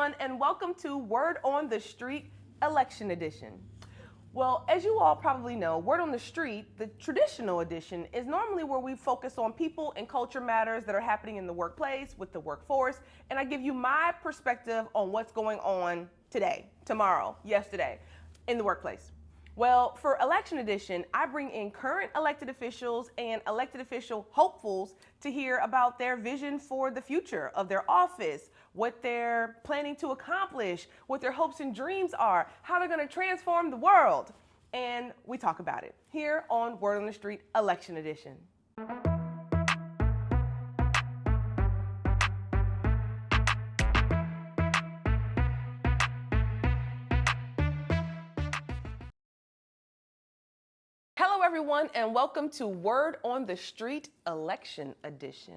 everyone, and welcome to Word on the Street Election Edition. Well, as you all probably know, Word on the Street, the traditional edition, is normally where we focus on people and culture matters that are happening in the workplace, with the workforce, and I give you my perspective on what's going on today, tomorrow, yesterday, in the workplace. Well, for Election Edition, I bring in current elected officials and elected official hopefuls to hear about their vision for the future of their office, what they're planning to accomplish, what their hopes and dreams are, how they're going to transform the world. And we talk about it here on Word on the Street Election Edition. Hello, everyone, and welcome to Word on the Street Election Edition.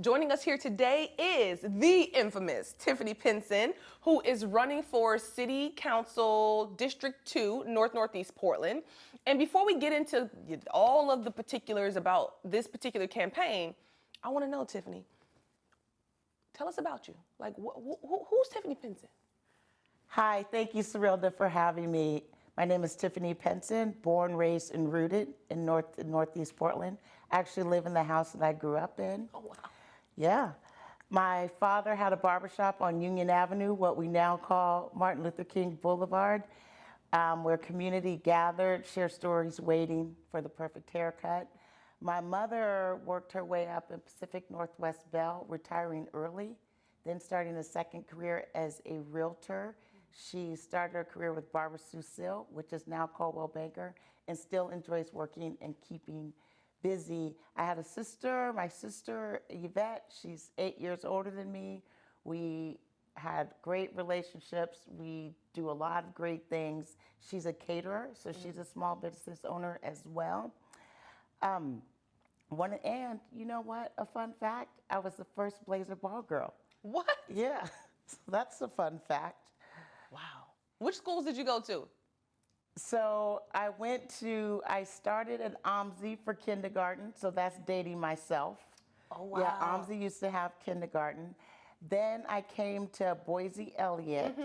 Joining us here today is the infamous Tiffani Penson, who is running for City Council District 2, Northeast Portland. And before we get into all of the particulars about this particular campaign, I want to know, Tiffani, tell us about you. Like, who's Tiffani Penson? Hi, thank you, Cyrilda, for having me. My name is Tiffani Penson, born, raised, and rooted in Northeast Portland. I actually live in the house that I grew up in. Oh, wow. Yeah. My father had a barbershop on Union Avenue, what we now call Martin Luther King Boulevard, where community gathered, shared stories, waiting for the perfect haircut. My mother worked her way up in Pacific Northwest Bell, retiring early, then starting a second career as a realtor. She started her career with Barbara Sue, which is now Coldwell Banker, and still enjoys working and keeping busy. I had a sister, my sister Yvette, she's 8 years older than me. We had great relationships. We do a lot of great things. She's a caterer, so she's a small business owner as well. And you know what, a fun fact, I was the first Blazer ball girl. What? Yeah, so that's a fun fact. Wow. Which schools did you go to? So I started at OMSI for kindergarten, so that's dating myself. Oh, wow. Yeah, OMSI used to have kindergarten. Then I came to Boise Elliott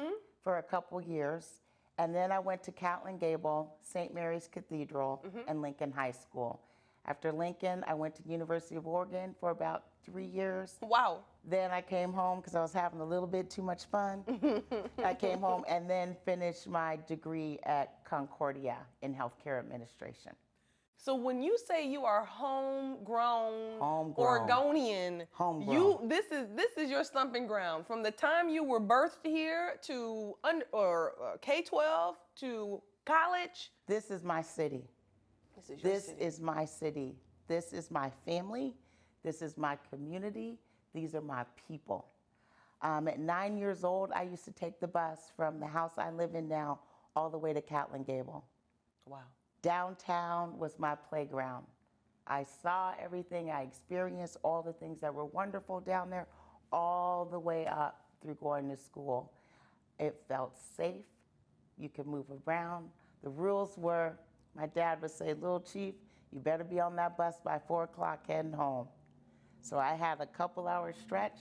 for a couple years, and then I went to Catlin Gable, St. Mary's Cathedral, and Lincoln High School. After Lincoln, I went to University of Oregon for about 3 years. Wow. Then I came home because I was having a little bit too much fun. I came home and then finished my degree at Concordia in healthcare administration. So when you say you are homegrown. Oregonian, Homegrown. this is your stumping ground. From the time you were birthed here to K-12 to college. This is my city. This is your city. This is my city. This is my family. This is my community. These are my people. At 9 years old, I used to take the bus from the house I live in now all the way to Catlin Gable. Wow. Downtown was my playground. I saw everything. I experienced all the things that were wonderful down there, all the way up through going to school. It felt safe. You could move around. The rules were, my dad would say, "Little Chief, you better be on that bus by 4 o'clock heading home." So I had a couple hour stretch,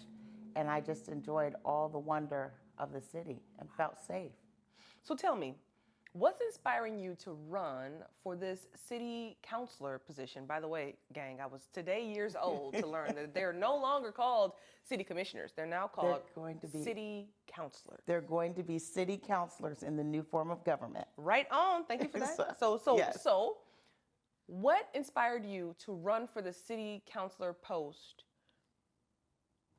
and I just enjoyed all the wonder of the city and felt safe. So tell me, what's inspiring you to run for this city councilor position? By the way, gang, I was today years old to learn that they're no longer called city commissioners. They're now called city councilors. They're going to be city councilors in the new form of government. Right on. Thank you for that. Yes. So what inspired you to run for the city councilor post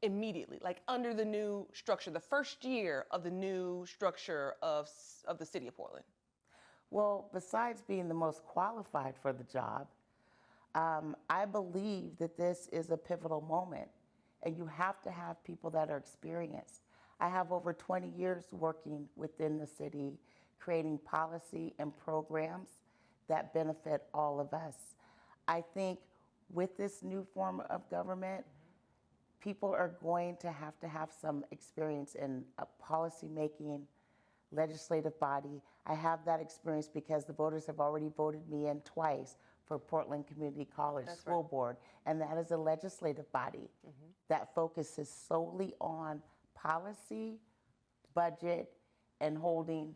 immediately, like under the new structure, the first year of the new structure of the city of Portland? Well, besides being the most qualified for the job, I believe that this is a pivotal moment, and you have to have people that are experienced. I have over 20 years working within the city, creating policy and programs that benefit all of us. I think with this new form of government, people are going to have some experience in policy making, legislative body. I have that experience because the voters have already voted me in twice for Portland Community College School Board, and that is a legislative body that focuses solely on policy, budget, and holding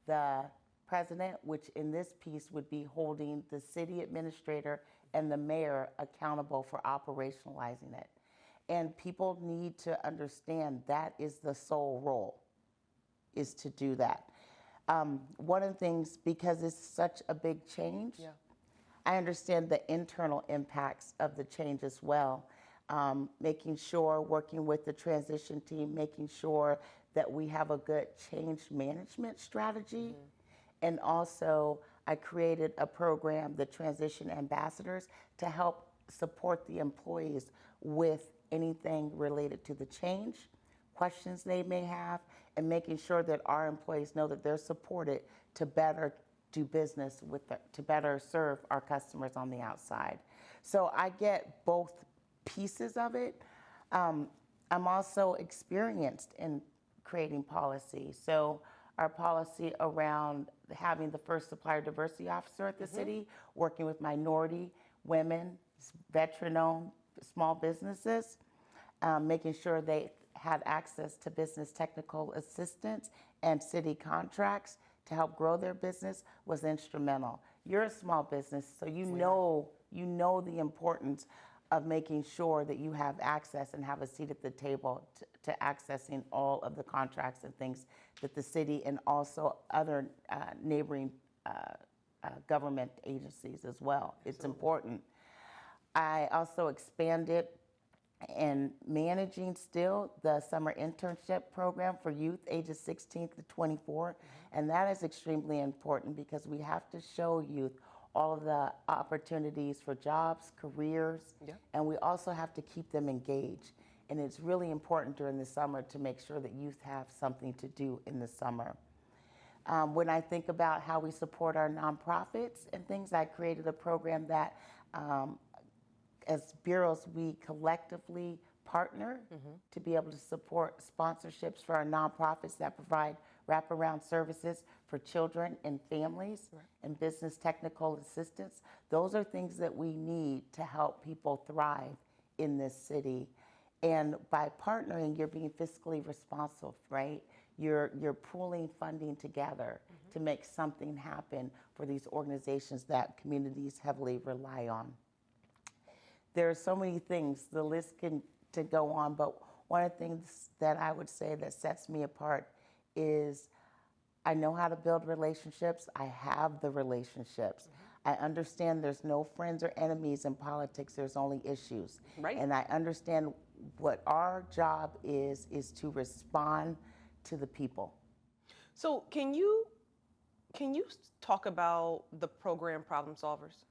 the president, which in this piece would be holding the city administrator and the mayor accountable for operationalizing it. And people need to understand that is the sole role, is to do that. One of the things, because it's such a big change, I understand the internal impacts of the change as well. Making sure, working with the transition team, making sure that we have a good change management strategy. And also, I created a program, the Transition Ambassadors, to help support the employees with anything related to the change, questions they may have, and making sure that our employees know that they're supported to better do business with to better serve our customers on the outside. So I get both pieces of it. I'm also experienced in creating policy. So our policy around having the first supplier diversity officer at the city, working with minority, women, veteran-owned small businesses, making sure they had access to business technical assistance and city contracts to help grow their business was instrumental. You're a small business, so you know the importance of making sure that you have access and have a seat at the table to accessing all of the contracts and things that the city and also other neighboring government agencies as well. It's important. I also expanded and managing still the summer internship program for youth ages 16 to 24. And that is extremely important because we have to show youth all of the opportunities for jobs, careers, and we also have to keep them engaged. And it's really important during the summer to make sure that youth have something to do in the summer. When I think about how we support our nonprofits and things, I created a program that as bureaus, we collectively partner to be able to support sponsorships for our nonprofits that provide wraparound services for children and families and business technical assistance. Those are things that we need to help people thrive in this city. And by partnering, you're being fiscally responsible, right? You're pooling funding together to make something happen for these organizations that communities heavily rely on. There are so many things, the list can to go on, but one of the things that I would say that sets me apart is I know how to build relationships. I have the relationships. I understand there's no friends or enemies in politics, there's only issues. And I understand what our job is to respond to the people. So can you talk about the program Problem Solvers?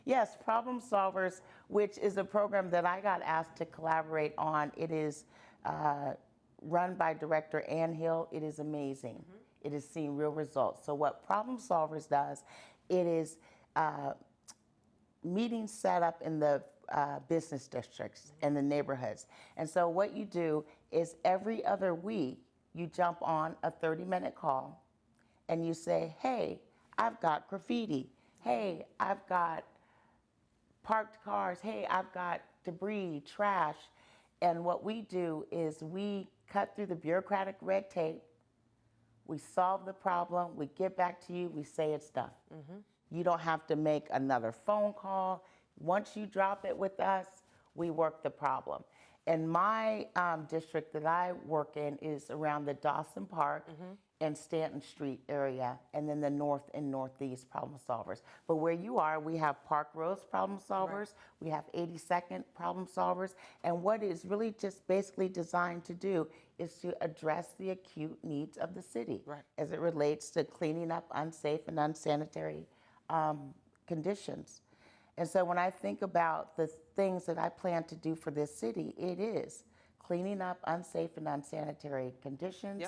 Yes, Problem Solvers, which is a program that I got asked to collaborate on. It is run by Director Ann Hill. It is amazing. It has seen real results. So what Problem Solvers does, it is meetings set up in the business districts and the neighborhoods. And so what you do is every other week, you jump on a 30-minute call and you say, hey, I've got graffiti. Hey, I've got parked cars. Hey, I've got debris, trash. And what we do is we cut through the bureaucratic red tape. We solve the problem. We get back to you. We say it's done. You don't have to make another phone call. Once you drop it with us, we work the problem. And my district that I work in is around the Dawson Park and Stanton Street area, and then the north and northeast Problem Solvers. But where you are, we have Park Rose Problem Solvers, we have 82nd Problem Solvers, and what it's really just basically designed to do is to address the acute needs of the city as it relates to cleaning up unsafe and unsanitary conditions. And so when I think about the things that I plan to do for this city, it is cleaning up unsafe and unsanitary conditions,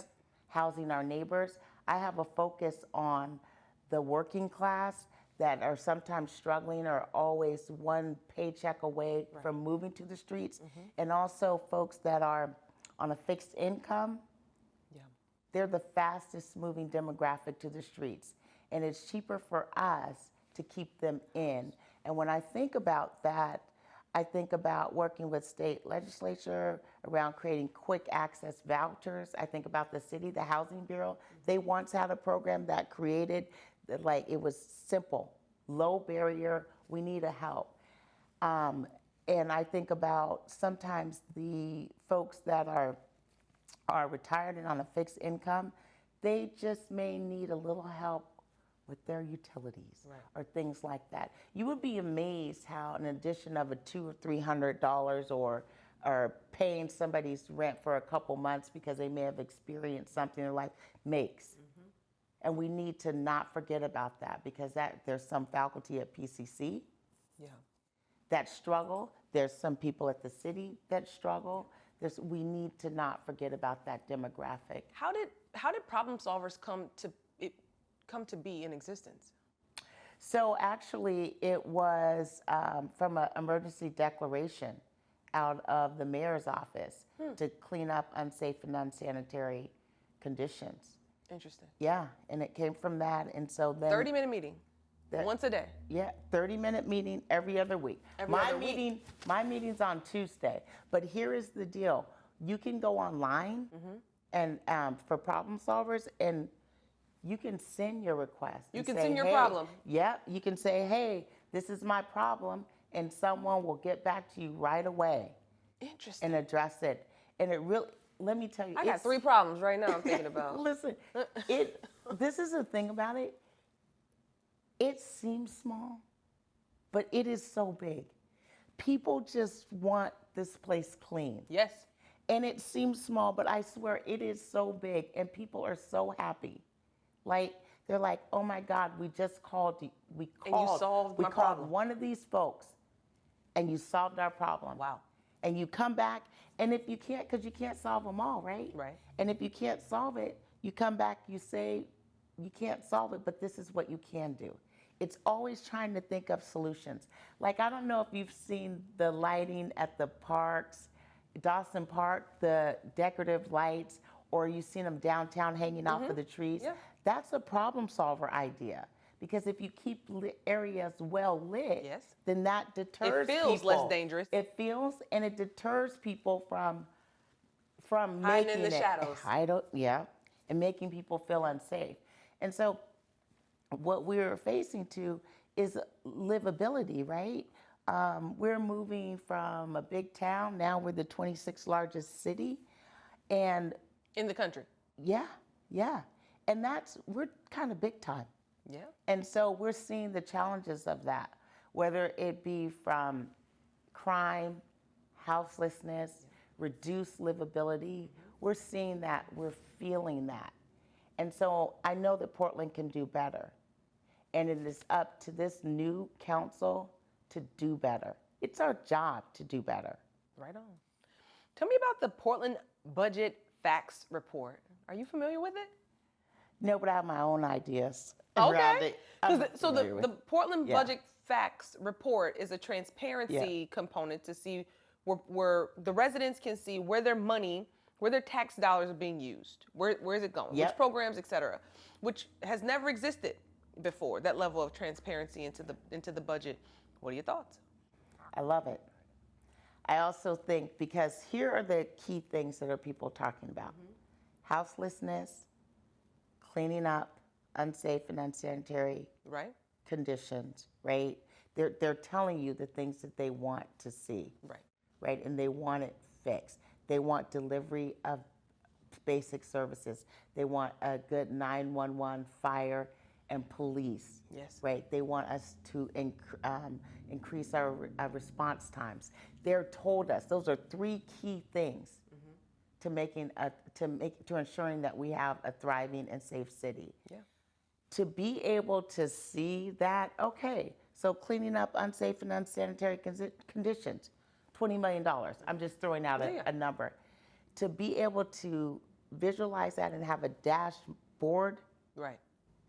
housing our neighbors. I have a focus on the working class that are sometimes struggling or always one paycheck away from moving to the streets, and also folks that are on a fixed income. They're the fastest moving demographic to the streets, and it's cheaper for us to keep them in. And when I think about that, I think about working with state legislature around creating quick access vouchers. I think about the city, the Housing Bureau. They once had a program that created, like, it was simple, low barrier, we need a help. And I think about sometimes the folks that are retired and on a fixed income, they just may need a little help with their utilities, right, or things like that. You would be amazed how an addition of a $200 or $300 or paying somebody's rent for a couple months because they may have experienced something in their life makes. And we need to not forget about that, because there's some faculty at PCC that struggle. There's some people at the city that struggle. We need to not forget about that demographic. How did problem solvers come to be in existence? So actually, it was from an emergency declaration out of the mayor's office to clean up unsafe and unsanitary conditions. Interesting. Yeah, and it came from that, and so then 30-minute meeting, once a day. Yeah, 30-minute meeting every other week. My meeting's on Tuesday, but here is the deal: you can go online and for problem solvers, and you can send your request. You can send your problem. Yeah, you can say, hey, this is my problem, and someone will get back to you right away. Interesting. And address it. And it really, let me tell you, I got 3 problems right now I'm thinking about. Listen, this is the thing about it. It seems small, but it is so big. People just want this place clean. Yes. And it seems small, but I swear it is so big, and people are so happy. Like, they're like, oh my God, we just called you. We called one of these folks, and you solved our problem. Wow. And you come back, and if you can't, because you can't solve them all, right? Right. And if you can't solve it, you come back, you say, you can't solve it, but this is what you can do. It's always trying to think of solutions. Like, I don't know if you've seen the lighting at the parks, Dawson Park, the decorative lights, or you've seen them downtown hanging off of the trees. Yeah. That's a problem solver idea. Because if you keep areas well lit, then that deters people. It feels less dangerous. It feels, and it deters people from hiding making in the shadows. And making people feel unsafe. And so what we're facing to is livability, right? We're moving from a big town, now we're the 26th largest city. And in the country. Yeah. And we're kind of big time. Yeah. And so we're seeing the challenges of that, whether it be from crime, houselessness, reduced livability. We're seeing that, we're feeling that. And so I know that Portland can do better. And it is up to this new council to do better. It's our job to do better. Right on. Tell me about the Portland Budget Facts Report. Are you familiar with it? No, but I have my own ideas. Okay. So the Portland Budget Facts Report is a transparency component to see where the residents can see where their tax dollars are being used. Where is it going? Which programs, et cetera, which has never existed before, that level of transparency into the budget. What are your thoughts? I love it. I also think, because here are the key things that are people talking about. Houselessness, cleaning up unsafe and unsanitary conditions, right? They're telling you the things that they want to see, right? And they want it fixed. They want delivery of basic services. They want a good 911, fire, and police, right? They want us to increase our response times. They're told us those are 3 key things to ensuring that we have a thriving and safe city. Yeah. To be able to see that, okay, so cleaning up unsafe and unsanitary conditions, $20 million. I'm just throwing out a number. To be able to visualize that and have a dashboard,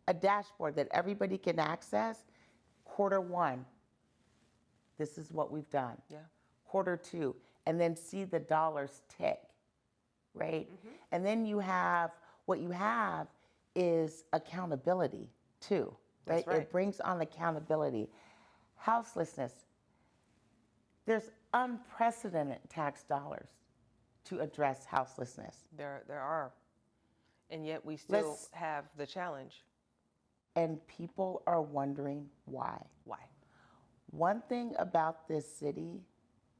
a dashboard that everybody can access. Q1, this is what we've done. Q2, and then see the dollars tick, right? And then what you have is accountability too, right? It brings on accountability. Houselessness. There's unprecedented tax dollars to address houselessness. There are. And yet we still Let's- have the challenge. And people are wondering why. Why? One thing about this city,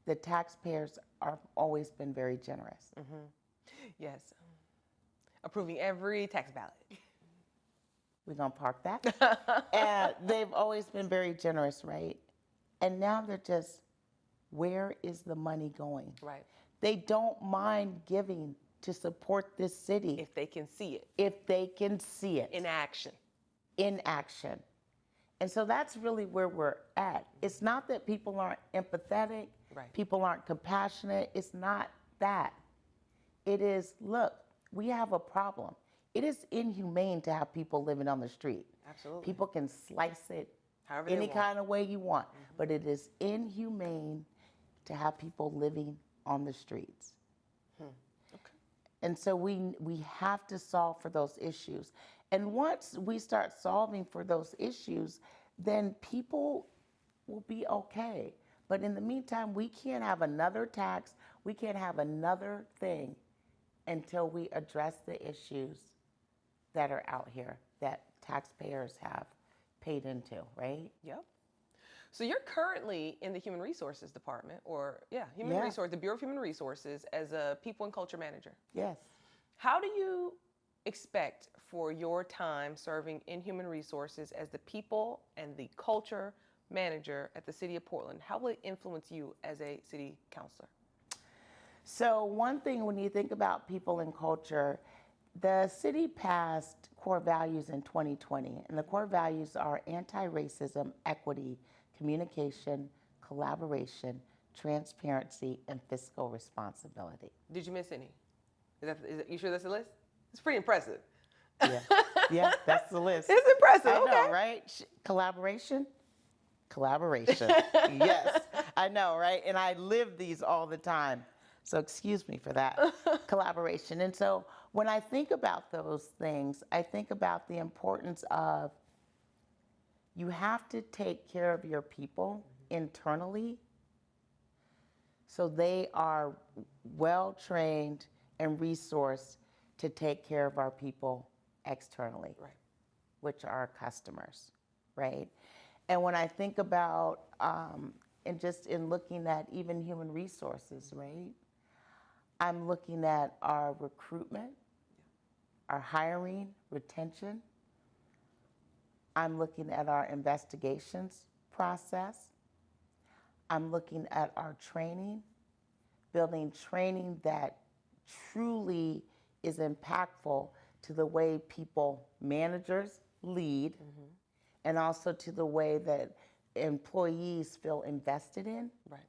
the taxpayers have always been very generous. Yes. Approving every tax ballot. We're going to park that. And they've always been very generous, right? And now they're just, where is the money going? Right. They don't mind giving to support this city If they can see it if they can see it in action. in action. And so that's really where we're at. It's not that people aren't empathetic, Right. people aren't compassionate. It's not that. It is, look, we have a problem. It is inhumane to have people living on the street. Absolutely. People can slice it However they any want. kind of way you want, but it is inhumane to have people living on the streets. Okay. And so we have to solve for those issues. And once we start solving for those issues, then people will be okay. But in the meantime, we can't have another tax, we can't have another thing until we address the issues that are out here that taxpayers have paid into, right? Yep. So you're currently in the Human Resources Department, Yeah. the Bureau of Human Resources as a People and Culture Manager. Yes. How do you expect for your time serving in Human Resources as the People and the Culture Manager at the City of Portland? How will it influence you as a city councilor? So one thing when you think about people and culture, the city passed core values in 2020, and the core values are anti-racism, equity, communication, collaboration, transparency, and fiscal responsibility. Did you miss any? You sure that's the list? It's pretty impressive. Yeah, yeah, that's the list. It's impressive. I know, Okay. right? Collaboration? Collaboration. Yes, I know, right? And I live these all the time. So excuse me for that. Collaboration. And so when I think about those things, I think about the importance of you have to take care of your people internally so they are well trained and resourced to take care of our people externally, Right. which are our customers, right? And when I think about, and just in looking at even human resources, right? I'm looking at our recruitment, our hiring, retention. I'm looking at our investigations process. I'm looking at our training, building training that truly is impactful to the way people, managers lead, and also to the way that employees feel invested in. Right.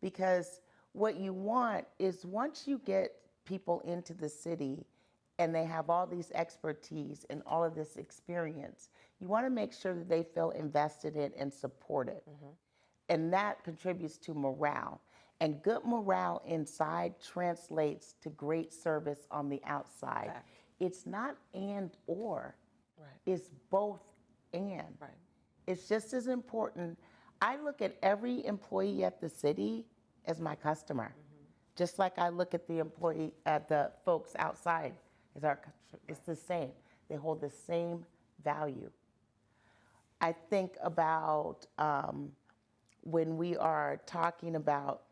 Because what you want is once you get people into the city and they have all these expertise and all of this experience, you want to make sure that they feel invested in and supported. And that contributes to morale. And good morale inside translates to great service on the outside. Fact. It's not and or, Right. it's both and. Right. It's just as important. I look at every employee at the city as my customer, just like I look at the folks outside as our customer. It's the same. They hold the same value. I think about when we are talking about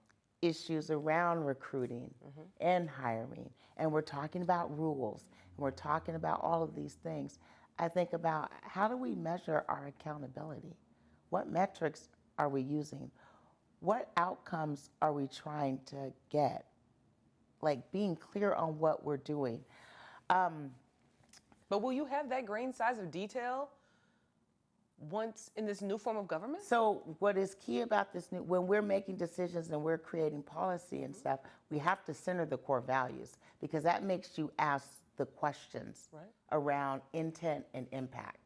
issues around recruiting and hiring, and we're talking about rules, and we're talking about all of these things. I think about how do we measure our accountability? What metrics are we using? What outcomes are we trying to get? Like being clear on what we're doing. But will you have that grain size of detail once in this new form of government? So what is key about this when we're making decisions and we're creating policy and stuff, we have to center the core values because that makes you ask the questions Right. around intent and impact.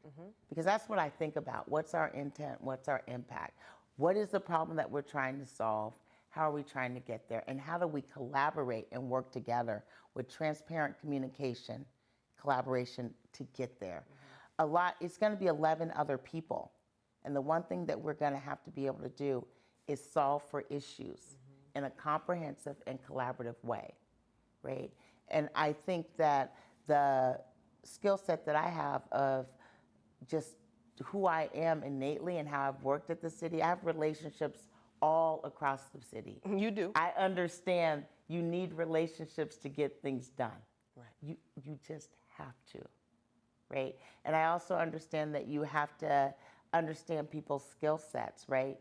Because that's what I think about. What's our intent? What's our impact? What is the problem that we're trying to solve? How are we trying to get there? And how do we collaborate and work together with transparent communication, collaboration to get there? It's going to be 11 other people. And the one thing that we're going to have to be able to do is solve for issues in a comprehensive and collaborative way, right? And I think that the skill set that I have of just who I am innately and how I've worked at the city, I have relationships all across the city. You do. I understand you need relationships to get things done. Right. You just have to, right? And I also understand that you have to understand people's skill sets, right?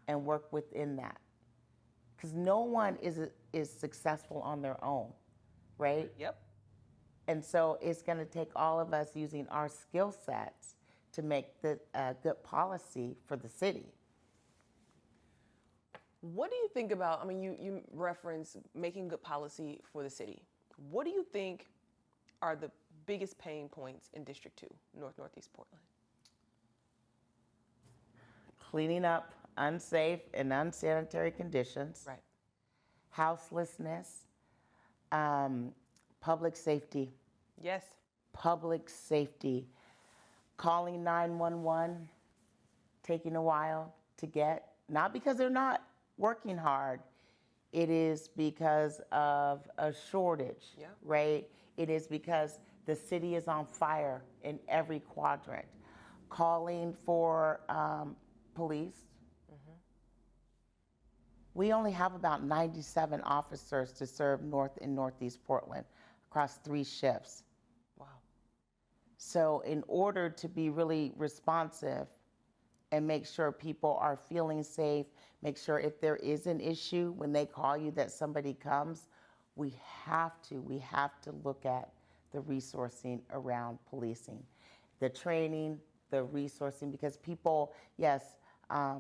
Yeah. And work within that. Because no one is successful on their own, right? Yep. And so it's going to take all of us using our skill sets to make the good policy for the city. What do you think about, I mean, you reference making good policy for the city. What do you think are the biggest pain points in District 2, Northeast Portland? Cleaning up unsafe and unsanitary conditions. Right. Houselessness, public safety. Yes. Public safety. Calling 911, taking a while to get, not because they're not working hard, it is because of a shortage, yeah. right? It is because the city is on fire in every quadrant. Calling for police. Mm-hmm. We only have about 97 officers to serve North and Northeast Portland across 3 shifts. Wow. So in order to be really responsive and make sure people are feeling safe, make sure if there is an issue when they call you that somebody comes, we have to look at the resourcing around policing, the training, the resourcing, because people, yes, I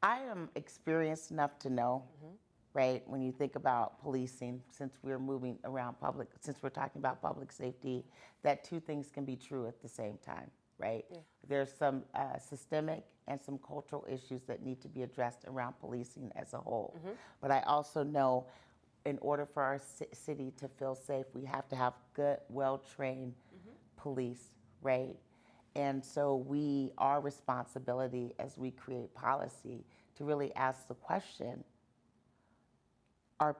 am experienced enough to know, mm-hmm. right, when you think about policing, since we're moving around since we're talking about public safety, that 2 things can be true at the same time, right? Yeah. There's some systemic and some cultural issues that need to be addressed around policing as a whole. Mm-hmm. But I also know in order for our city to feel safe, we have to have good, well-trained mm-hmm. police, right? And so our responsibility as we create policy to really ask the question, are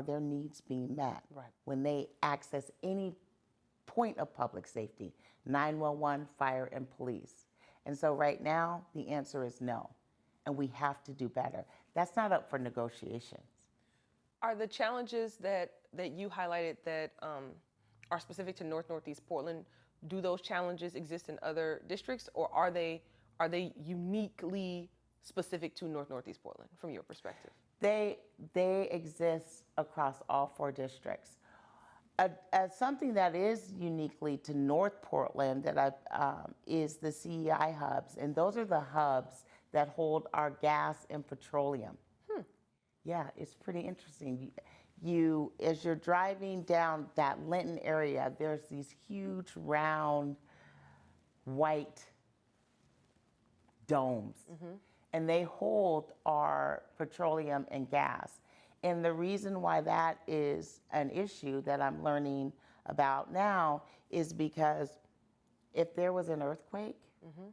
their needs being met? Right. When they access any point of public safety, 911, fire, and police? And so right now, the answer is no, and we have to do better. That's not up for negotiations. Are the challenges that you highlighted that are specific to Northeast Portland, do those challenges exist in other districts, or are they uniquely specific to Northeast Portland from your perspective? They exist across all 4 districts. Something that is uniquely to North Portland that is the CEI hubs, and those are the hubs that hold our gas and petroleum. Yeah, it's pretty interesting. As you're driving down that Linton area, there's these huge round white domes, mm-hmm. and they hold our petroleum and gas. And the reason why that is an issue that I'm learning about now is because if there was an earthquake, mm-hmm.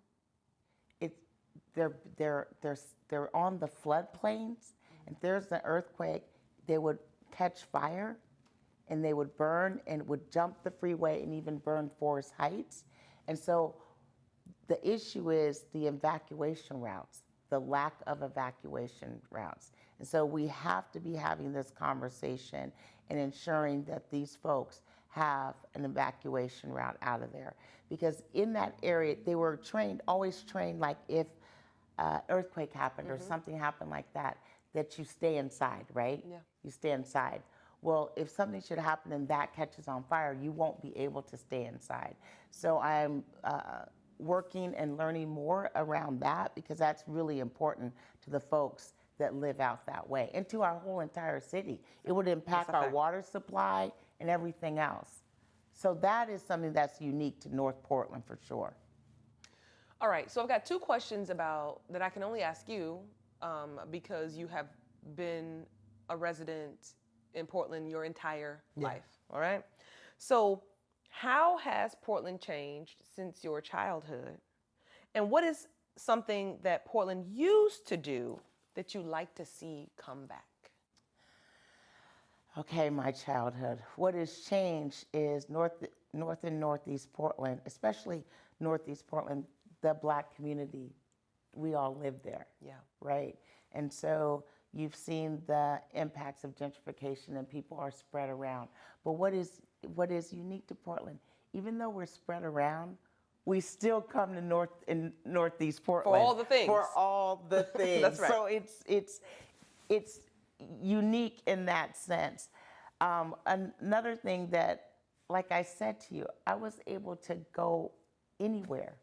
They're on the floodplains. If there's an earthquake, they would catch fire and they would burn and would jump the freeway and even burn Forest Heights. And so the issue is the evacuation routes, the lack of evacuation routes. And so we have to be having this conversation and ensuring that these folks have an evacuation route out of there. Because in that area, they were always trained, like if earthquake happened mm-hmm. or something happened like that you stay inside, right? Yeah. You stay inside. Well, if something should happen and that catches on fire, you won't be able to stay inside. So I'm working and learning more around that because that's really important to the folks that live out that way and to our whole entire city. It would impact our water supply and everything else. So that is something that's unique to North Portland for sure. All right, so I've got 2 questions that I can only ask you because you have been a resident in Portland your entire life, all right? So how has Portland changed since your childhood? And what is something that Portland used to do that you like to see come back? Okay, my childhood. What has changed is North and Northeast Portland, especially Northeast Portland, the Black community. We all live there. Yeah. Right? And so you've seen the impacts of gentrification and people are spread around. But what is unique to Portland, even though we're spread around, we still come to North and Northeast Portland. For all the things. For all the things. That's right. So it's unique in that sense. Another thing that, like I said to you, I was able to go anywhere.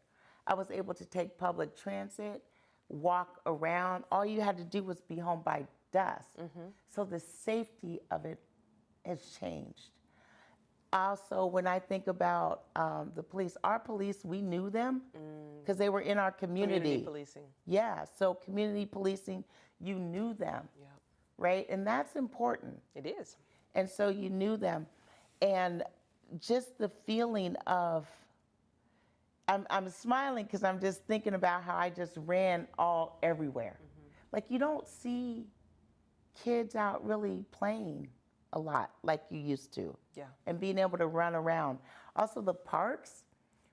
I was able to take public transit, walk around. All you had to do was be home by dusk. So the safety of it has changed. Also, when I think about the police, our police, we knew them because they were in our community. Community policing. Yeah, so community policing, you knew them, Yeah. right? And that's important. It is. And so you knew them. And just the feeling of, I'm smiling because I'm just thinking about how I just ran everywhere. Like you don't see kids out really playing a lot like you used to. Yeah. And being able to run around. Also the parks.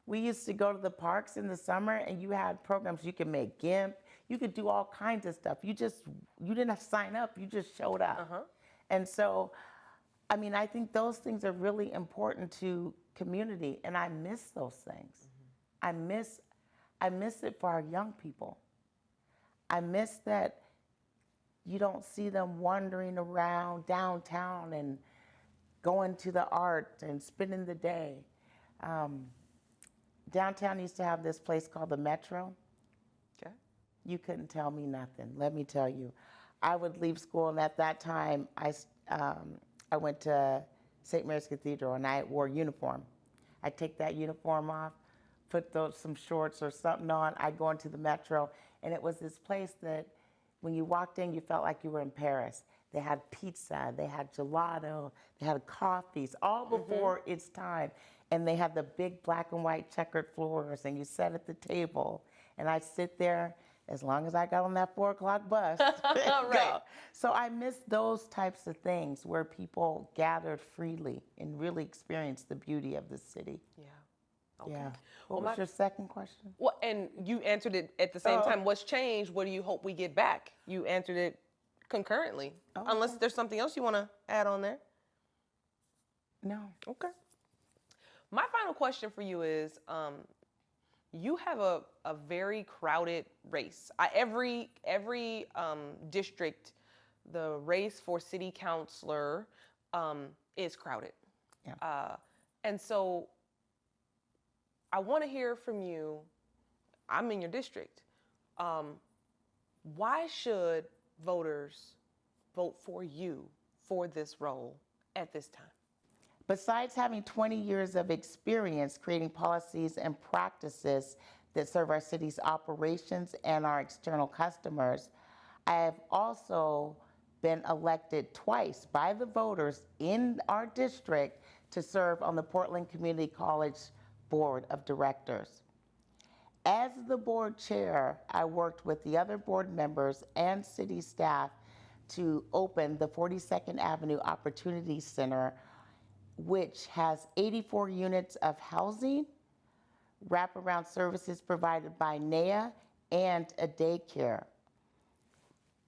We used to go to the parks in the summer and you had programs. You could make GIMP. You could do all kinds of stuff. You didn't have to sign up. You just showed up. And so, I mean, I think those things are really important to community, and I miss those things. I miss it for our young people. I miss that you don't see them wandering around downtown and going to the art and spending the day. Downtown used to have this place called the Metro. Okay. You couldn't tell me nothing, let me tell you. I would leave school, and at that time, I went to St. Mary's Cathedral, and I wore a uniform. I'd take that uniform off, put some shorts or something on. I'd go into the Metro, and it was this place that when you walked in, you felt like you were in Paris. They had pizza, they had gelato, they had coffees, all before its time. And they had the big black and white checkered floors, and you sat at the table, and I'd sit there as long as I got on that 4 o'clock bus. Right. So I miss those types of things where people gathered freely and really experienced the beauty of the city. Yeah. Okay. Yeah. What was your second question? Well, and you answered it at the same time. What's changed? What do you hope we get back? You answered it concurrently. Unless there's something else you want to add on there. No. Okay. My final question for you is, you have a very crowded race. Every district, the race for city councilor is crowded. Yeah. And so I want to hear from you. I'm in your district. Why should voters vote for you for this role at this time? Besides having 20 years of experience creating policies and practices that serve our city's operations and our external customers, I have also been elected twice by the voters in our district to serve on the Portland Community College Board of Directors. As the board chair, I worked with the other board members and city staff to open the 42nd Avenue Opportunity Center, which has 84 units of housing, wraparound services provided by NEA, and a daycare.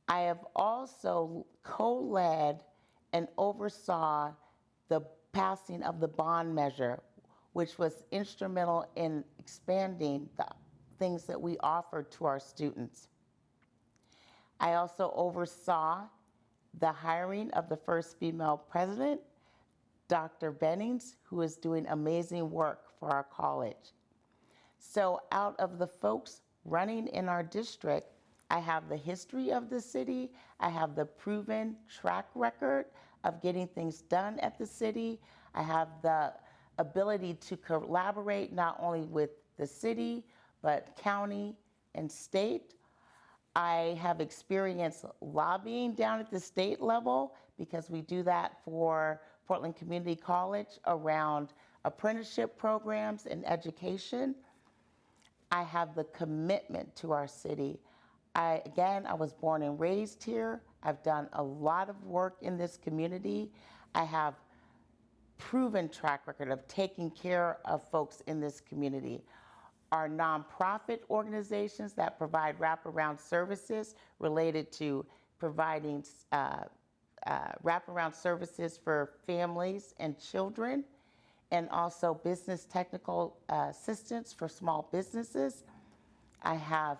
I have also co-led and oversaw the passing of the bond measure, which was instrumental in expanding the things that we offer to our students. I also oversaw the hiring of the first female president, Dr. Bennings, who is doing amazing work for our college. So out of the folks running in our district, I have the history of the city, I have the proven track record of getting things done at the city, I have the ability to collaborate not only with the city, but county and state. I have experience lobbying down at the state level because we do that for Portland Community College around apprenticeship programs and education. I have the commitment to our city. I was born and raised here. I've done a lot of work in this community. I have proven track record of taking care of folks in this community. Our nonprofit organizations that provide wraparound services related to providing wraparound services for families and children, and also business technical assistance for small businesses. I have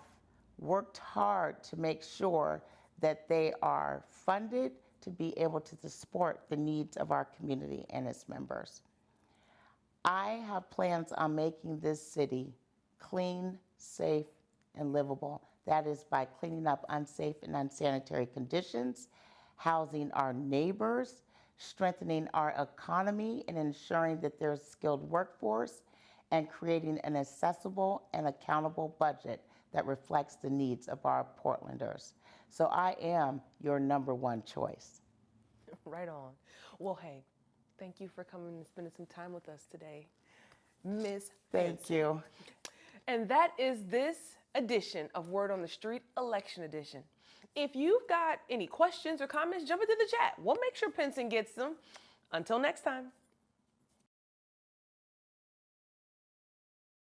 worked hard to make sure that they are funded to be able to support the needs of our community and its members. I have plans on making this city clean, safe, and livable. That is by cleaning up unsafe and unsanitary conditions, housing our neighbors, strengthening our economy and ensuring that there's a skilled workforce, and creating an accessible and accountable budget that reflects the needs of our Portlanders. So I am your number one choice. Right on. Well, hey, thank you for coming and spending some time with us today, Ms. Thank you. And that is this edition of Word on the Street, Election Edition. If you've got any questions or comments, jump into the chat. We'll make sure Penson gets them. Until next time.